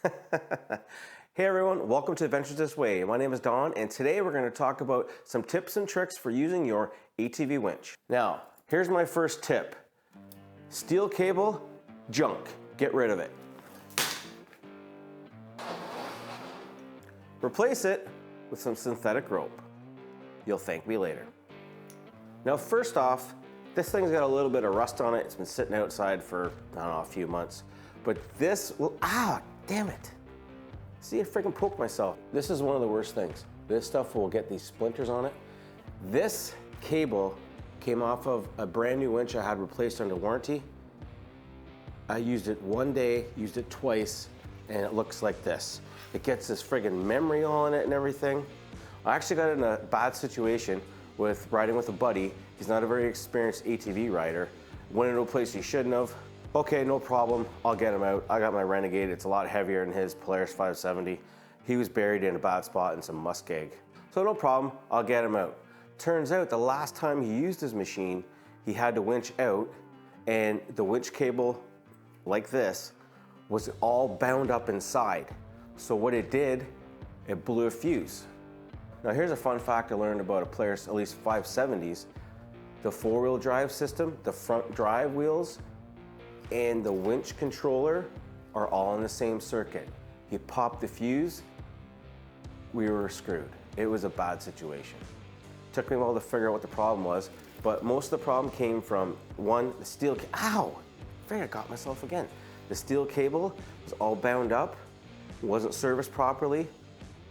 Hey everyone, welcome to Adventures This Way. My name is Don, and today we're going to talk about some tips and tricks for using your ATV winch. Now, here's my first tip. Steel cable, junk. Get rid of it. Replace it with some synthetic rope. You'll thank me later. Now, first off, this thing's got a little bit of rust on it. It's been sitting outside for, I don't know, a few months. But this will, damn it. See, I freaking poked myself. This is one of the worst things. This stuff will get these splinters on it. This cable came off of a brand new winch I had replaced under warranty. I used it one day, used it twice, and it looks like this. It gets this friggin' memory on it and everything. I actually got in a bad situation with riding with a buddy. He's not a very experienced ATV rider. Went into a place he shouldn't have. Okay, no problem, I'll get him out. I got my Renegade, it's a lot heavier than his Polaris 570. He was buried in a bad spot in some muskeg. So no problem, I'll get him out. Turns out the last time he used his machine, he had to winch out, and the winch cable, like this, was all bound up inside. So what it did, it blew a fuse. Now here's a fun fact I learned about a Polaris, at least 570s. The four-wheel drive system, the front drive wheels, and the winch controller are all on the same circuit. He popped the fuse, we were screwed. It was a bad situation. Took me a while to figure out what the problem was, but most of the problem came from one, the steel, ow! I think I got myself again. The steel cable was all bound up, wasn't serviced properly,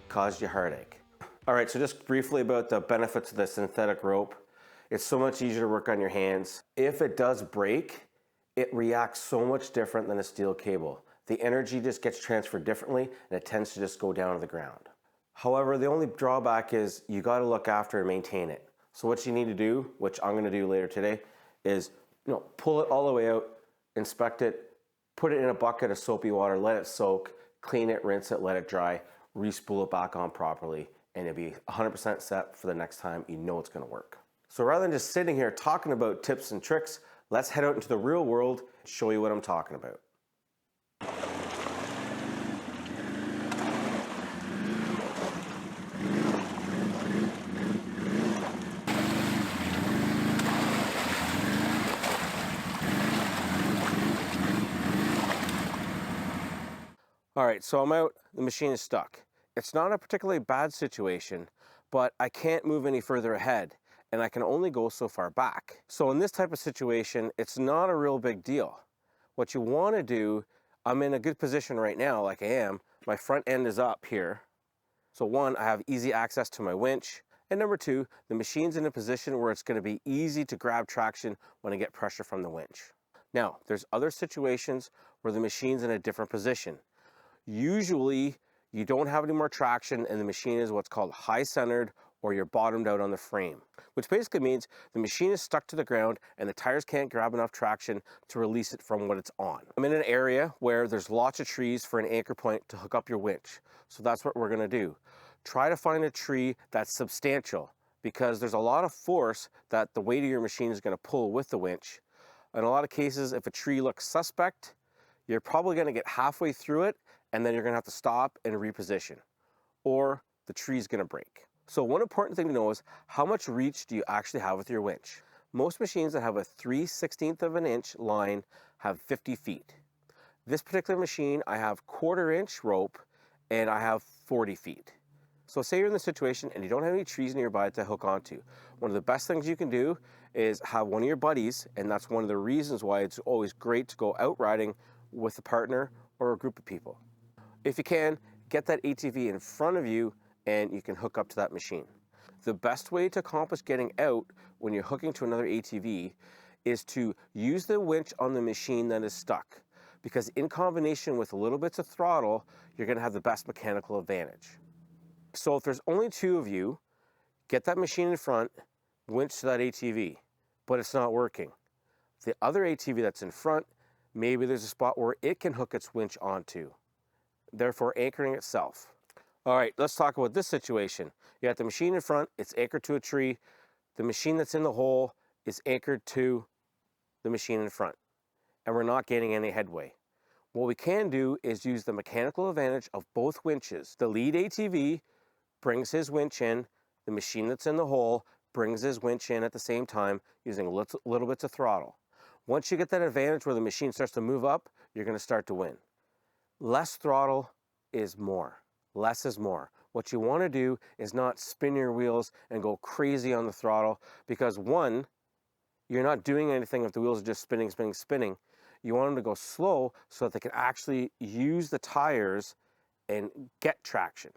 caused you heartache. All right, so just briefly about the benefits of the synthetic rope. It's so much easier to work on your hands. If it does break, it reacts so much different than a steel cable. The energy just gets transferred differently and it tends to just go down to the ground. However, the only drawback is you gotta look after and maintain it. So what you need to do, which I'm gonna do later today, is pull it all the way out, inspect it, put it in a bucket of soapy water, let it soak, clean it, rinse it, let it dry, re-spool it back on properly, and it'll be 100% set for the next time. You know it's gonna work. So rather than just sitting here talking about tips and tricks, let's head out into the real world and show you what I'm talking about. All right, so I'm out, the machine is stuck. It's not a particularly bad situation, but I can't move any further ahead, and I can only go so far back. So in this type of situation, it's not a real big deal. What you want to do, I'm in a good position right now, like I am. My front end is up here. So one, I have easy access to my winch. And number two, the machine's in a position where it's going to be easy to grab traction when I get pressure from the winch. Now, there's other situations where the machine's in a different position. Usually, you don't have any more traction and the machine is what's called high-centered, or you're bottomed out on the frame, which basically means the machine is stuck to the ground and the tires can't grab enough traction to release it from what it's on. I'm in an area where there's lots of trees for an anchor point to hook up your winch. So that's what we're gonna do. Try to find a tree that's substantial, because there's a lot of force that the weight of your machine is gonna pull with the winch. In a lot of cases, if a tree looks suspect, you're probably gonna get halfway through it and then you're gonna have to stop and reposition, or the tree's gonna break. So one important thing to know is how much reach do you actually have with your winch? Most machines that have a 3/16 of an inch line have 50 feet. This particular machine, I have 1/4 inch rope and I have 40 feet. So say you're in the situation and you don't have any trees nearby to hook onto. One of the best things you can do is have one of your buddies, and that's one of the reasons why it's always great to go out riding with a partner or a group of people. If you can, get that ATV in front of you and you can hook up to that machine. The best way to accomplish getting out when you're hooking to another ATV is to use the winch on the machine that is stuck, because in combination with little bits of throttle, you're gonna have the best mechanical advantage. So if there's only two of you, get that machine in front, winch to that ATV, but it's not working. The other ATV that's in front, maybe there's a spot where it can hook its winch onto, therefore anchoring itself. All right, let's talk about this situation. You got the machine in front, it's anchored to a tree. The machine that's in the hole is anchored to the machine in front, and we're not getting any headway. What we can do is use the mechanical advantage of both winches. The lead ATV brings his winch in, the machine that's in the hole brings his winch in at the same time using little bits of throttle. Once you get that advantage where the machine starts to move up, you're going to start to win. Less throttle is more. Less is more. What you want to do is not spin your wheels and go crazy on the throttle, because one, you're not doing anything if the wheels are just spinning, spinning, spinning. You want them to go slow so that they can actually use the tires and get traction.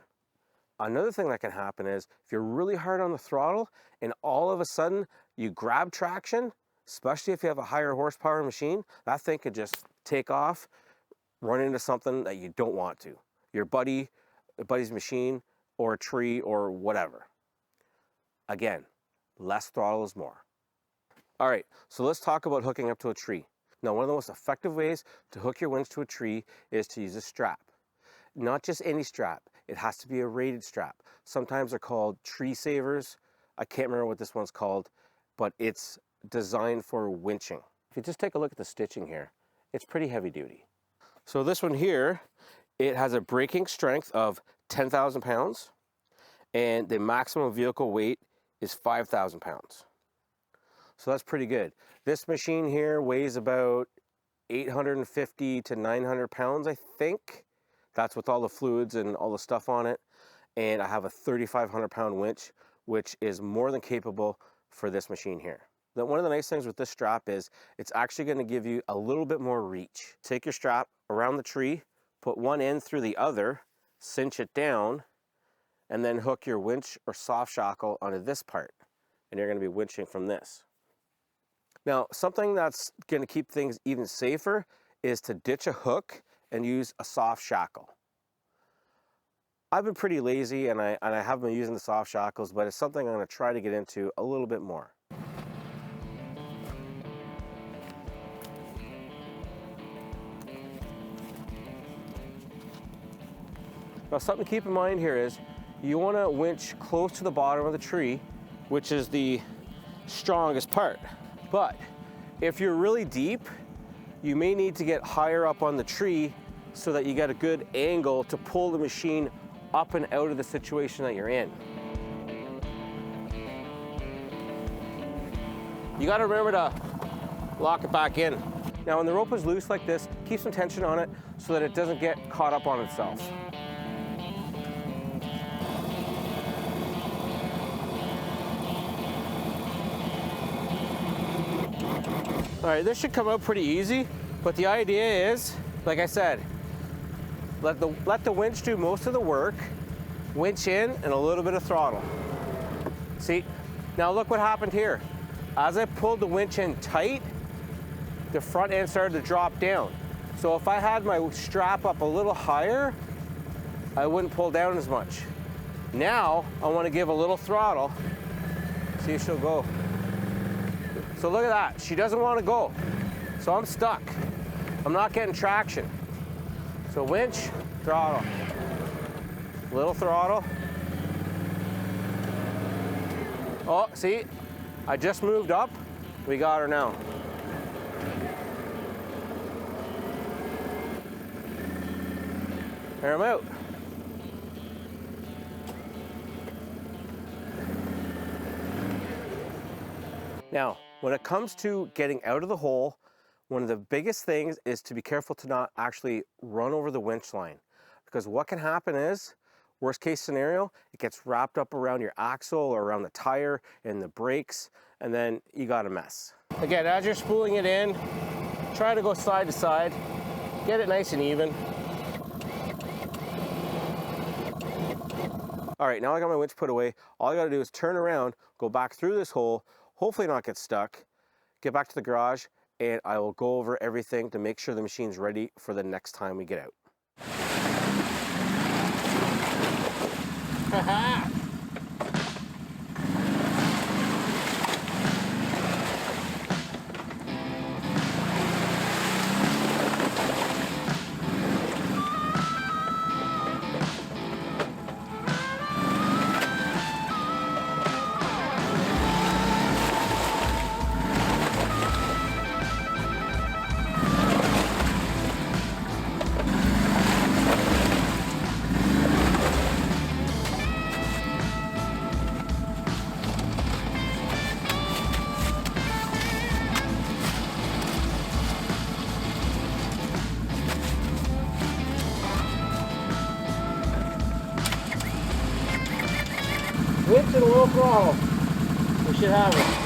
Another thing that can happen is if you're really hard on the throttle and all of a sudden you grab traction, especially if you have a higher horsepower machine, that thing could just take off, run into something that you don't want to. Your buddy's machine or a tree or whatever. Again, less throttle is more. All right, so let's talk about hooking up to a tree. Now, one of the most effective ways to hook your winch to a tree is to use a strap. Not just any strap, it has to be a rated strap. Sometimes they're called tree savers. I can't remember what this one's called, but it's designed for winching. If you just take a look at the stitching here, it's pretty heavy duty. So this one here, it has a braking strength of 10,000 pounds, and the maximum vehicle weight is 5,000 pounds. So that's pretty good. This machine here weighs about 850 to 900 pounds, I think. That's with all the fluids and all the stuff on it. And I have a 3,500 pound winch, which is more than capable for this machine here. One of the nice things with this strap is it's actually going to give you a little bit more reach. Take your strap around the tree, put one end through the other, cinch it down, and then hook your winch or soft shackle onto this part. And you're going to be winching from this. Now, something that's going to keep things even safer is to ditch a hook and use a soft shackle. I've been pretty lazy and I have been using the soft shackles, but it's something I'm going to try to get into a little bit more. Now, something to keep in mind here is you want to winch close to the bottom of the tree, which is the strongest part. But if you're really deep, you may need to get higher up on the tree so that you get a good angle to pull the machine up and out of the situation that you're in. You got to remember to lock it back in. Now, when the rope is loose like this, keep some tension on it so that it doesn't get caught up on itself. All right, this should come out pretty easy, but the idea is, like I said, let the winch do most of the work, winch in, and a little bit of throttle. See, now look what happened here. As I pulled the winch in tight, the front end started to drop down. So if I had my strap up a little higher, I wouldn't pull down as much. Now, I want to give a little throttle, see if she'll go. So look at that, she doesn't want to go. So I'm stuck. I'm not getting traction. So winch, throttle. Little throttle. Oh, see, I just moved up. We got her now. There, I'm out. Now, when it comes to getting out of the hole, one of the biggest things is to be careful to not actually run over the winch line. Because what can happen is, worst case scenario, it gets wrapped up around your axle or around the tire and the brakes, and then you got a mess. Again, as you're spooling it in, try to go side to side, get it nice and even. All right, now I got my winch put away. All I gotta do is turn around, go back through this hole, hopefully not get stuck, get back to the garage, and I will go over everything to make sure the machine's ready for the next time we get out. clutch and a little throttle. We should have it.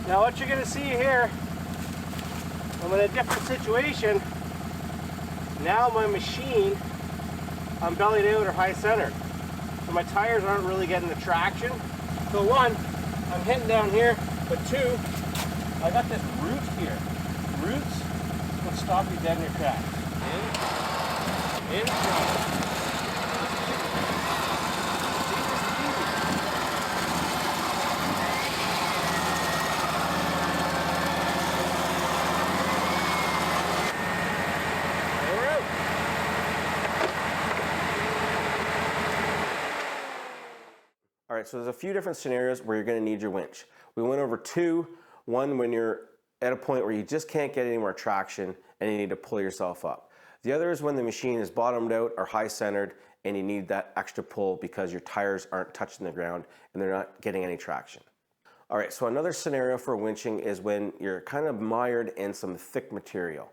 Now what you're going to see here, I'm in a different situation. Now my machine, I'm bellied out or high centered. So my tires aren't really getting the traction. So one, I'm hitting down here, but two, I got this root here. Roots will stop you dead in your tracks. In front. All right, so there's a few different scenarios where you're going to need your winch. We went over two. One, when you're at a point where you just can't get any more traction and you need to pull yourself up. The other is when the machine is bottomed out or high centered and you need that extra pull because your tires aren't touching the ground and they're not getting any traction. All right, so another scenario for winching is when you're kind of mired in some thick material.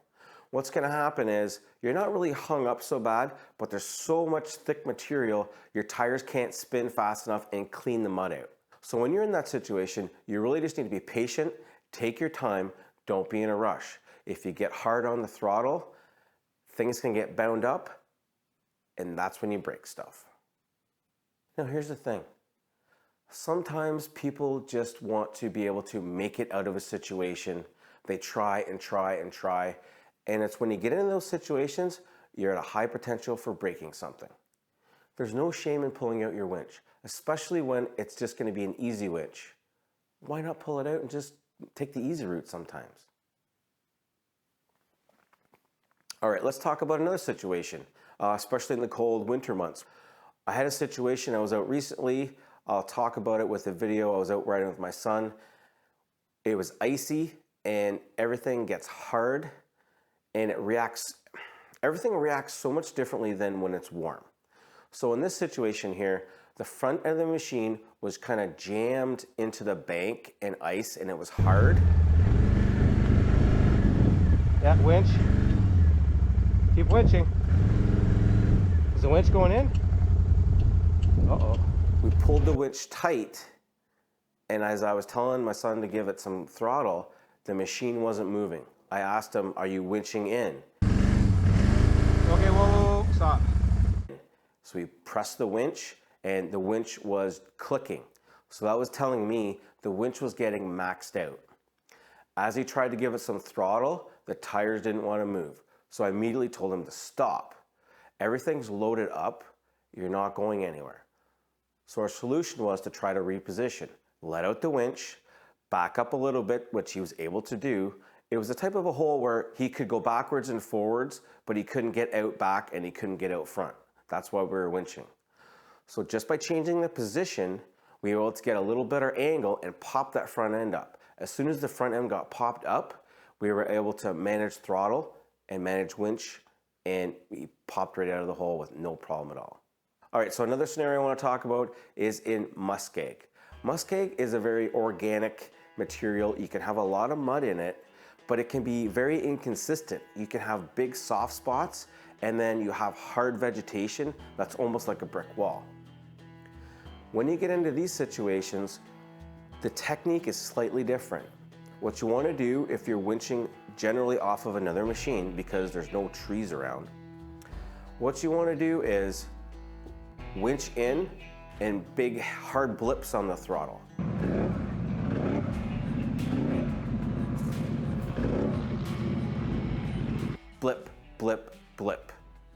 What's going to happen is you're not really hung up so bad, but there's so much thick material, your tires can't spin fast enough and clean the mud out. So when you're in that situation, you really just need to be patient, take your time, don't be in a rush. If you get hard on the throttle, things can get bound up, and that's when you break stuff. Now here's the thing. Sometimes people just want to be able to make it out of a situation. They try and try and try. And it's when you get into those situations, you're at a high potential for breaking something. There's no shame in pulling out your winch, especially when it's just going to be an easy winch. Why not pull it out and just take the easy route sometimes? All right, let's talk about another situation, especially in the cold winter months. I had a situation, I was out recently. I'll talk about it with a video. I was out riding with my son. It was icy and everything gets hard. And everything reacts so much differently than when it's warm. So in this situation here, the front end of the machine was kind of jammed into the bank and ice and it was hard. That winch, keep winching. Is the winch going in? Uh-oh. We pulled the winch tight, and as I was telling my son to give it some throttle, the machine wasn't moving. I asked him, are you winching in? Okay, whoa, stop. So we pressed the winch and the winch was clicking. So that was telling me the winch was getting maxed out. As he tried to give it some throttle, the tires didn't want to move. So I immediately told him to stop. Everything's loaded up, you're not going anywhere. So our solution was to try to reposition. Let out the winch, back up a little bit, which he was able to do. It was the type of a hole where he could go backwards and forwards, but he couldn't get out back and he couldn't get out front. That's why we were winching. So just by changing the position, we were able to get a little better angle and pop that front end up. As soon as the front end got popped up, we were able to manage throttle and manage winch, and we popped right out of the hole with no problem at all. All right, so another scenario I want to talk about is in muskeg. Muskeg is a very organic material. You can have a lot of mud in it, but it can be very inconsistent. You can have big soft spots and then you have hard vegetation that's almost like a brick wall. When you get into these situations, the technique is slightly different. What you want to do if you're winching generally off of another machine because there's no trees around, what you want to do is winch in and big hard blips on the throttle. Blip, blip, blip,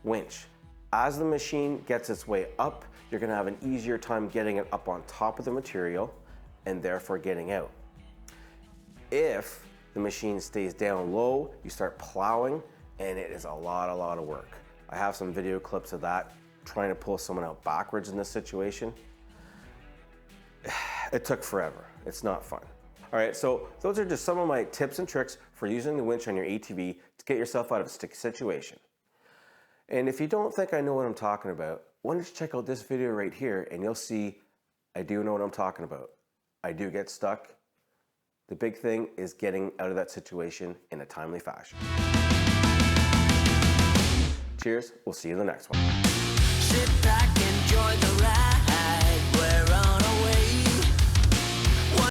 winch. As the machine gets its way up, you're gonna have an easier time getting it up on top of the material and therefore getting out. If the machine stays down low, you start plowing and it is a lot of work. I have some video clips of that, trying to pull someone out backwards in this situation. It took forever. It's not fun. All right, so those are just some of my tips and tricks for using the winch on your ATV to get yourself out of a sticky situation. And if you don't think I know what I'm talking about, why don't you check out this video right here and you'll see I do know what I'm talking about. I do get stuck. The big thing is getting out of that situation in a timely fashion. Cheers, we'll see you in the next one. Sit back, enjoy the ride.